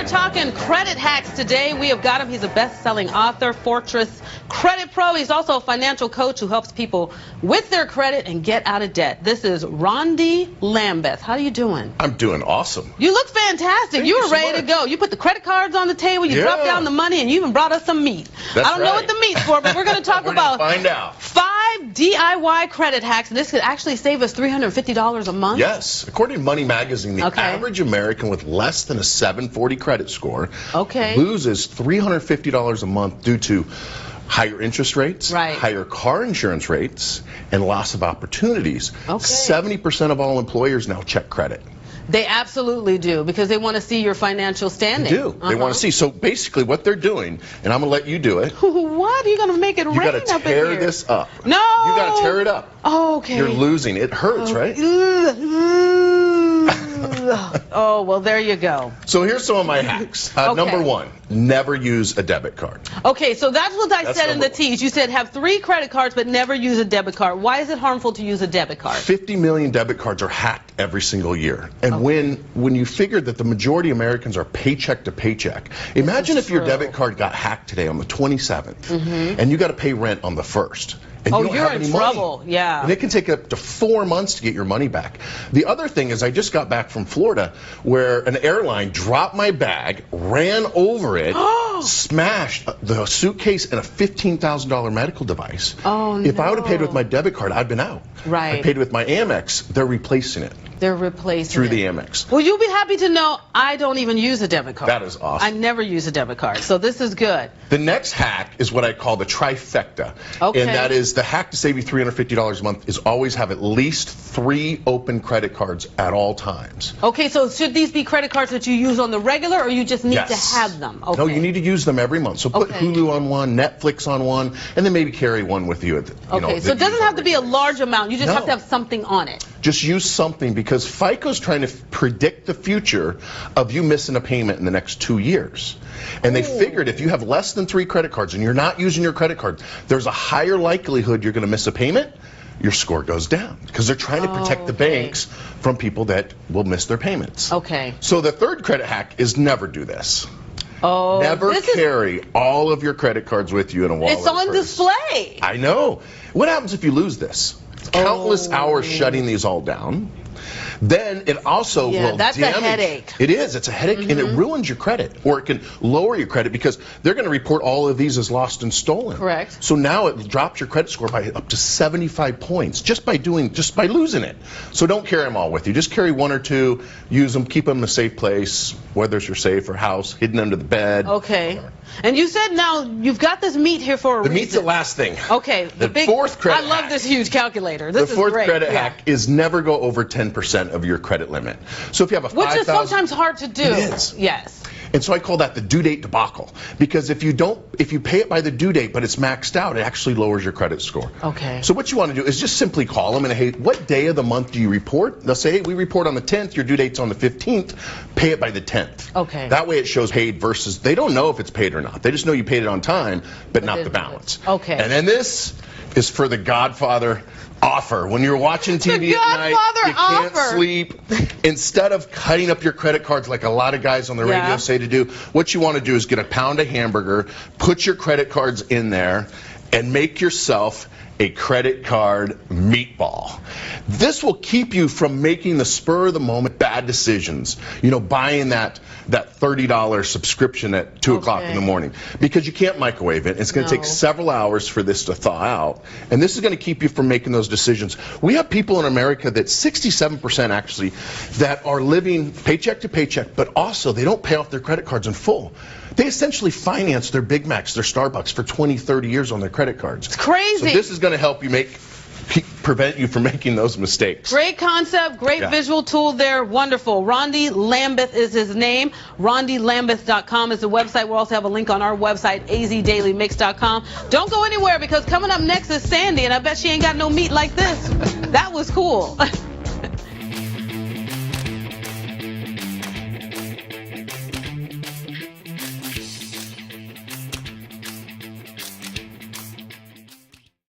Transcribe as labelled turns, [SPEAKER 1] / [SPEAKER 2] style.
[SPEAKER 1] We're talking credit hacks today. We have got him. He's a best-selling author, Fortress Credit Pro. He's also a financial coach who helps people with their credit and get out of debt. This is Rondi Lambeth. How are you doing?
[SPEAKER 2] I'm doing awesome.
[SPEAKER 1] You look fantastic.
[SPEAKER 2] Thank
[SPEAKER 1] you
[SPEAKER 2] you
[SPEAKER 1] were
[SPEAKER 2] so
[SPEAKER 1] ready to
[SPEAKER 2] much.
[SPEAKER 1] go. You put the credit cards on the table. You dropped down the money, and you even brought us some meat.
[SPEAKER 2] That's
[SPEAKER 1] I don't know
[SPEAKER 2] right.
[SPEAKER 1] what the meat's for, but we're going to talk
[SPEAKER 2] We're
[SPEAKER 1] about
[SPEAKER 2] gonna find out.
[SPEAKER 1] 5 DIY credit hacks. And this could actually save us $350 a month.
[SPEAKER 2] Yes. According to Money Magazine, the average American with less than a 740 credit score loses $350 a month due to higher interest rates, higher car insurance rates, and loss of opportunities. 70% of all employers now check credit.
[SPEAKER 1] They absolutely do, because they want to see your financial standing.
[SPEAKER 2] They do. They want to see. So basically what they're doing, and I'm going to let you do it.
[SPEAKER 1] What? Are you going to make it rain up in here?
[SPEAKER 2] You got to tear this up.
[SPEAKER 1] No!
[SPEAKER 2] You got to tear it up.
[SPEAKER 1] Oh, okay.
[SPEAKER 2] You're losing. It hurts, right?
[SPEAKER 1] Oh, well, there you go.
[SPEAKER 2] So here's some of my hacks. Number 1, never use a debit card.
[SPEAKER 1] Okay, so that's what I said in the tease. You said have 3 credit cards, but never use a debit card. Why is it harmful to use a debit card?
[SPEAKER 2] 50 million debit cards are hacked every single year. And when you figure that the majority of Americans are paycheck to paycheck, imagine if your debit card got hacked today on the 27th, and you got to pay rent on the 1st. And you don't have any
[SPEAKER 1] trouble.
[SPEAKER 2] Money.
[SPEAKER 1] Yeah.
[SPEAKER 2] And it can take up to 4 months to get your money back. The other thing is I just got back from Florida where an airline dropped my bag, ran over it, smashed the suitcase and a $15,000 medical device.
[SPEAKER 1] Oh, no.
[SPEAKER 2] If I would have paid with my debit card, I'd been out.
[SPEAKER 1] Right.
[SPEAKER 2] I paid with my Amex. They're replacing it.
[SPEAKER 1] They're replacing
[SPEAKER 2] through
[SPEAKER 1] it.
[SPEAKER 2] the Amex.
[SPEAKER 1] Well, you'll be happy to know I don't even use a debit card.
[SPEAKER 2] That is awesome.
[SPEAKER 1] I never use a debit card, so this is good.
[SPEAKER 2] The next hack is what I call the trifecta.
[SPEAKER 1] Okay.
[SPEAKER 2] And that is the hack to save you $350 a month is always have at least 3 open credit cards at all times.
[SPEAKER 1] Okay, so should these be credit cards that you use on the regular, or you just need to have them? Okay.
[SPEAKER 2] No, you need to use them every month. So put Hulu on one, Netflix on one, and then maybe carry one with you.
[SPEAKER 1] Okay, so it doesn't have to be a large amount. You just have to have something on it.
[SPEAKER 2] Just use something, because FICO's trying to predict the future of you missing a payment in the next 2 years. And they figured if you have less than 3 credit cards and you're not using your credit card, there's a higher likelihood you're going to miss a payment. Your score goes down because they're trying to protect the banks from people that will miss their payments.
[SPEAKER 1] Okay.
[SPEAKER 2] So the third credit hack is never do this.
[SPEAKER 1] Oh,
[SPEAKER 2] never carry all of your credit cards with you in a wallet.
[SPEAKER 1] It's on display.
[SPEAKER 2] I know. What happens if you lose this? Countless hours shutting these all down. Then it also will
[SPEAKER 1] that's
[SPEAKER 2] damage.
[SPEAKER 1] a headache.
[SPEAKER 2] It is. It's a headache, and it ruins your credit, or it can lower your credit because they're going to report all of these as lost and stolen.
[SPEAKER 1] Correct.
[SPEAKER 2] So now it drops your credit score by up to 75 points just by losing it. So don't carry them all with you. Just carry 1 or 2. Use them. Keep them in a safe place, whether it's your safe or house, hidden under the bed.
[SPEAKER 1] Okay. And you said now you've got this meat here for a reason.
[SPEAKER 2] The meat's the last thing.
[SPEAKER 1] Okay.
[SPEAKER 2] The fourth credit
[SPEAKER 1] I love this huge calculator. This
[SPEAKER 2] is great. The fourth credit hack is never go over 10% of your credit limit. So if you have a
[SPEAKER 1] which is sometimes hard to do.
[SPEAKER 2] It is.
[SPEAKER 1] Yes.
[SPEAKER 2] And so I call that the due date debacle, because if you pay it by the due date but it's maxed out, it actually lowers your credit score.
[SPEAKER 1] Okay.
[SPEAKER 2] So what you want to do is just simply call them and, hey, what day of the month do you report? They'll say, hey, we report on the 10th, your due date's on the 15th, pay it by the 10th.
[SPEAKER 1] Okay.
[SPEAKER 2] That way it shows paid versus, they don't know if it's paid or not. They just know you paid it on time, but not the balance.
[SPEAKER 1] Okay.
[SPEAKER 2] And then this is for the Godfather offer. When you're watching TV at night, you can't sleep. Instead of cutting up your credit cards like a lot of guys on the radio say to do, what you want to do is get a pound of hamburger, put your credit cards in there, and make yourself a credit card meatball. This will keep you from making the spur of the moment bad decisions. You know, buying that $30 subscription at 2 o'clock in the morning, because you can't microwave it. It's going to take several hours for this to thaw out, and this is going to keep you from making those decisions. We have people in America that 67% actually that are living paycheck to paycheck, but also they don't pay off their credit cards in full. They essentially finance their Big Macs, their Starbucks for 20, 30 years on their credit cards.
[SPEAKER 1] It's crazy.
[SPEAKER 2] So this is going to help you prevent you from making those mistakes.
[SPEAKER 1] Great concept, great visual tool there, wonderful. Rondi Lambeth is his name. RondiLambeth.com is the website. We'll also have a link on our website, azdailymix.com. Don't go anywhere, because coming up next is Sandy, and I bet she ain't got no meat like this. That was cool.